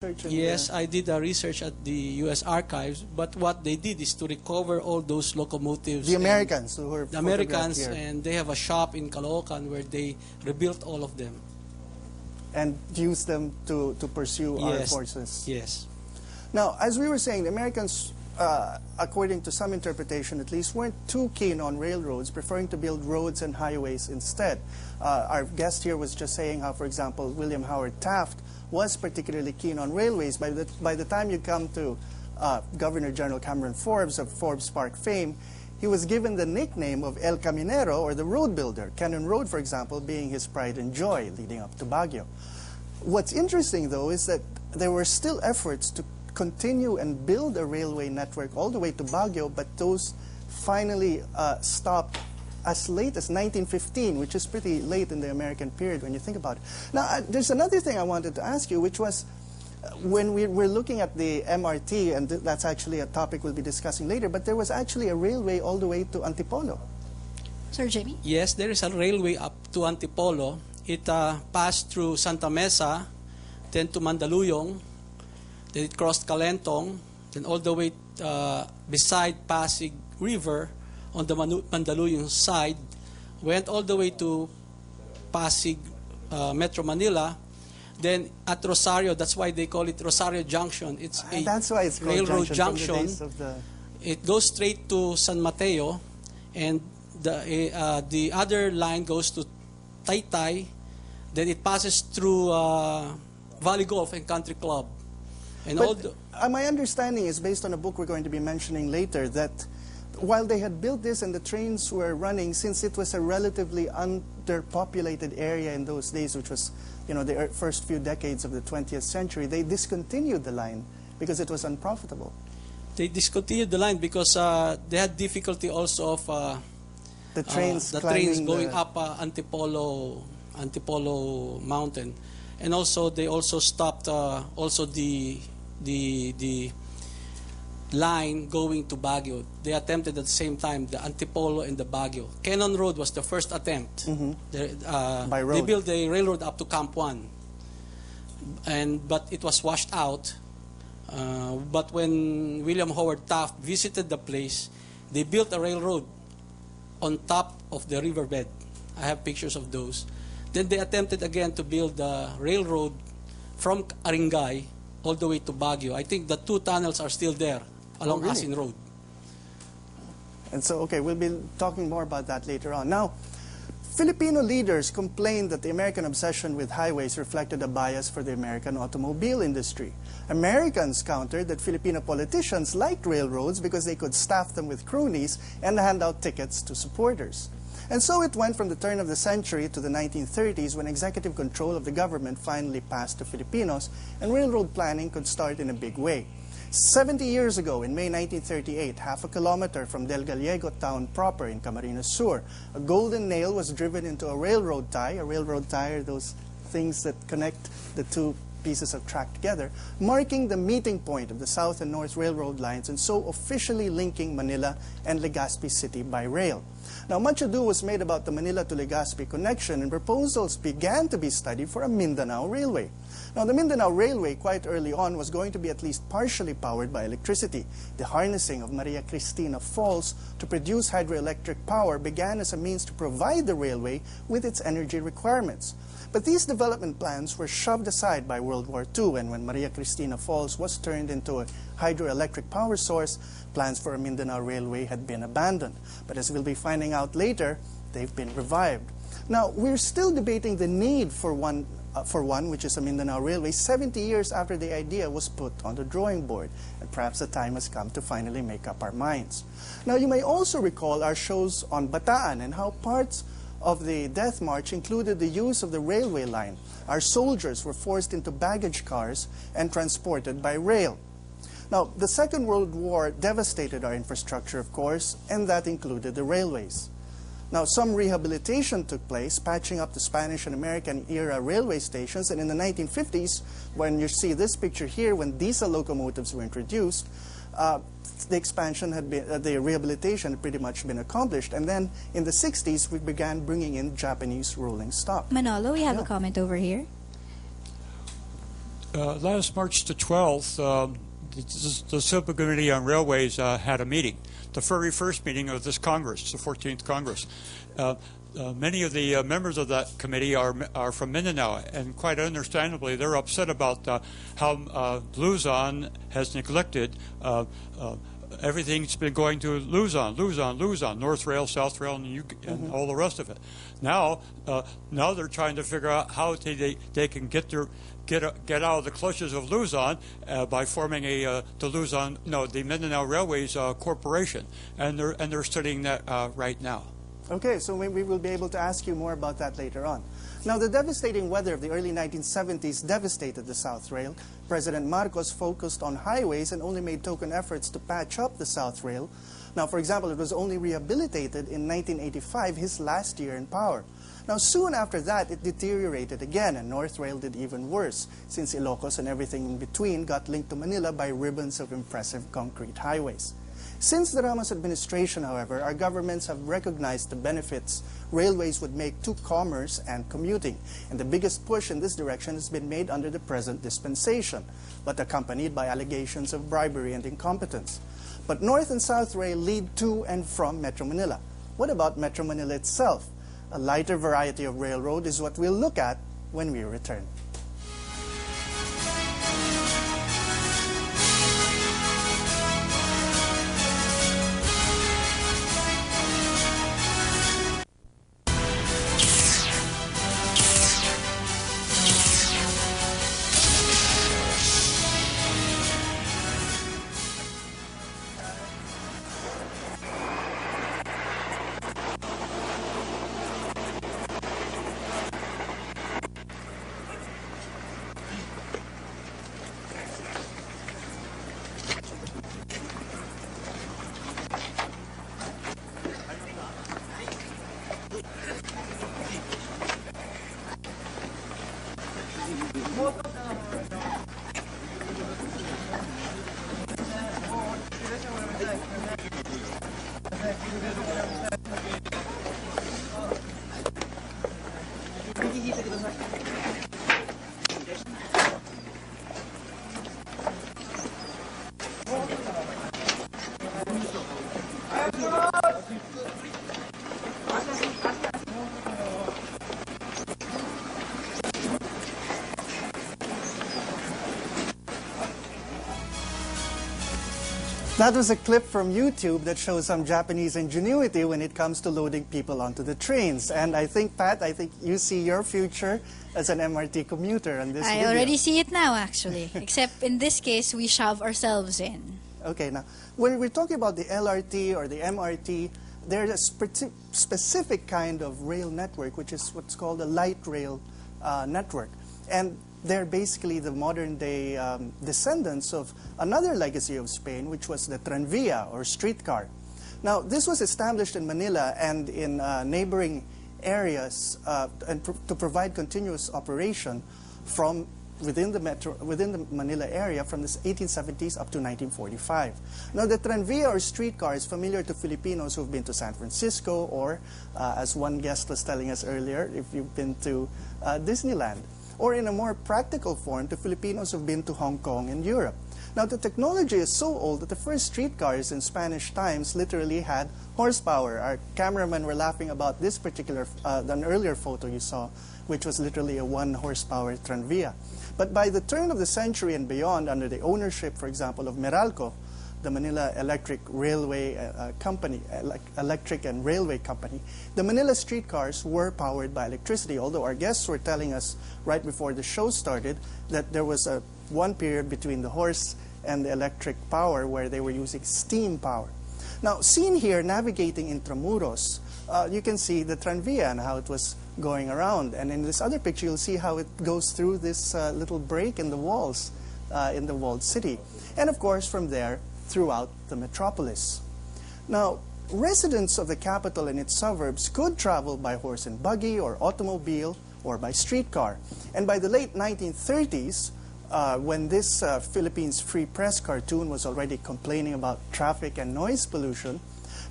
Yes, I did a research at the U.S. Archives, but what they did is to recover all those locomotives. The Americans who were the Americans, here. and they have a shop in Caloocan where they rebuilt all of them. And use them to pursue our Yes. forces. Yes. Now, as we were saying, the Americans, according to some interpretation at least, weren't too keen on railroads, preferring to build roads and highways instead. Our guest here was just saying how, for example, William Howard Taft was particularly keen on railways. By the time you come to Governor General Cameron Forbes of Forbes Park fame, he was given the nickname of El Caminero, or the road builder. Cannon Road, for example, being his pride and joy leading up to Baguio. What's interesting, though, is that there were still efforts to continue and build a railway network all the way to Baguio, but those finally stopped as late as 1915, which is pretty late in the American period when you think about it. Now, there's another thing I wanted to ask you, which was when we're looking at the MRT, and that's actually a topic we'll be discussing later, but there was actually a railway all the way to Antipolo. Sir Jamie? Yes, there is a railway up to Antipolo. It passed through Santa Mesa, then to Mandaluyong, then it crossed Calentong, then all the way beside Pasig River on the Mandaluyong side, went all the way to Pasig, Metro Manila. Then at Rosario, that's why they call it Rosario Junction. It's a that's why it's called railroad junction. From the junction. days of the... It goes straight to San Mateo, and the other line goes to Taytay. Then it passes through Valley Golf and Country Club. And but my understanding is, based on a book we're going to be mentioning later, that while they had built this and the trains were running, since it was a relatively underpopulated area in those days, which was, you know, the first few decades of the 20th century, they discontinued the line because it was unprofitable. They discontinued the line because they had difficulty also of the trains going up Antipolo Mountain, and also they also stopped also the line going to Baguio. They attempted at the same time the Antipolo and the Baguio. Cannon Road was the first attempt. By road. They built a railroad up to Camp 1, but it was washed out. But when William Howard Taft visited the place, they built a railroad on top of the riverbed. I have pictures of those. Then they attempted again to build a railroad from Aringay all the way to Baguio. I think the two tunnels are still there along really? Asin Road. And so, okay, we'll be talking more about that later on. Now, Filipino leaders complained that the American obsession with highways reflected a bias for the American automobile industry. Americans countered that Filipino politicians liked railroads because they could staff them with cronies and hand out tickets to supporters. And so it went from the turn of the century to the 1930s, when executive control of the government finally passed to Filipinos and railroad planning could start in a big way. 70 years ago, in May 1938, half a kilometer from Del Gallego town proper in Camarines Sur, a golden nail was driven into a railroad tie. A railroad tie are those things that connect the two pieces of track together, marking the meeting point of the South and North Railroad lines, and so officially linking Manila and Legazpi City by rail. Now, much ado was made about the Manila to Legazpi connection, and proposals began to be studied for a Mindanao Railway. Now, the Mindanao Railway, quite early on, was going to be at least partially powered by electricity. The harnessing of Maria Cristina Falls to produce hydroelectric power began as a means to provide the railway with its energy requirements. But these development plans were shoved aside by World War II, and when Maria Cristina Falls was turned into a hydroelectric power source, plans for a Mindanao Railway had been abandoned. But as we'll be finding out later, they've been revived. Now, we're still debating the need for one, which is a Mindanao Railway, 70 years after the idea was put on the drawing board. And perhaps the time has come to finally make up our minds. Now, you may also recall our shows on Bataan and how parts of the Death March included the use of the railway line. Our soldiers were forced into baggage cars and transported by rail. Now, the Second World War devastated our infrastructure, of course, and that included the railways. Now, some rehabilitation took place, patching up the Spanish and American era railway stations, and in the 1950s, when you see this picture here, when diesel locomotives were introduced, the expansion had been, the rehabilitation had pretty much been accomplished. And then in the 60s, we began bringing in Japanese rolling stock. Manolo, we have a comment over here. Last March the 12th, the Subcommittee on Railways had a meeting, the very first meeting of this Congress, the 14th Congress. Many of the members of that committee are from Mindanao, and quite understandably, they're upset about how Luzon has neglected everything's been going to Luzon, North Rail, South Rail, and all the rest of it. Now they're trying to figure out how they can get out of the clutches of Luzon by forming the Mindanao Railways Corporation, and they're studying that right now. Okay, so we will be able to ask you more about that later on. Now, the devastating weather of the early 1970s devastated the South Rail. President Marcos focused on highways and only made token efforts to patch up the South Rail. Now, for example, it was only rehabilitated in 1985, his last year in power. Now, soon after that, it deteriorated again, and North Rail did even worse, since Ilocos and everything in between got linked to Manila by ribbons of impressive concrete highways. Since the Ramos administration, however, our governments have recognized the benefits railways would make to commerce and commuting. And the biggest push in this direction has been made under the present dispensation, but accompanied by allegations of bribery and incompetence. But North and South Rail lead to and from Metro Manila. What about Metro Manila itself? A lighter variety of railroad is what we'll look at when we return. That was a clip from YouTube that shows some Japanese ingenuity when it comes to loading people onto the trains. And I think, Pat, you see your future as an MRT commuter on this video. I already see it now, actually. Except in this case, we shove ourselves in. Okay, now, when we're talking about the LRT or the MRT, there's a specific kind of rail network, which is what's called a light rail network. And they're basically the modern-day descendants of another legacy of Spain, which was the tranvía, or streetcar. Now, this was established in Manila and in neighboring areas to provide continuous operation from within the Manila area from the 1870s up to 1945. Now, the tranvía or streetcar is familiar to Filipinos who've been to San Francisco or, as one guest was telling us earlier, if you've been to Disneyland. Or in a more practical form, to Filipinos who've been to Hong Kong and Europe. Now, the technology is so old that the first streetcars in Spanish times literally had horsepower. Our cameramen were laughing about this particular, an earlier photo you saw, which was literally a 1-horsepower tranvía. But by the turn of the century and beyond, under the ownership, for example, of Meralco, the Manila Electric Railway Company, Electric and Railway Company, the Manila streetcars were powered by electricity, although our guests were telling us right before the show started that there was one period between the horse and the electric power where they were using steam power. Now, seen here navigating Intramuros, you can see the tranvía and how it was going around. And in this other picture, you'll see how it goes through this little break in the walls in the walled city. And of course, from there, throughout the metropolis. Now, residents of the capital and its suburbs could travel by horse and buggy or automobile or by streetcar. And by the late 1930s, when this Philippines Free Press cartoon was already complaining about traffic and noise pollution,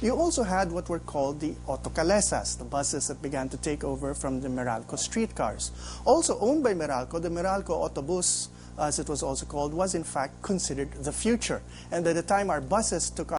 You also had what were called the autocalesas, the buses that began to take over from the Meralco streetcars. Also owned by Meralco, the Meralco Autobus, as it was also called, was in fact considered the future. And by the time our buses took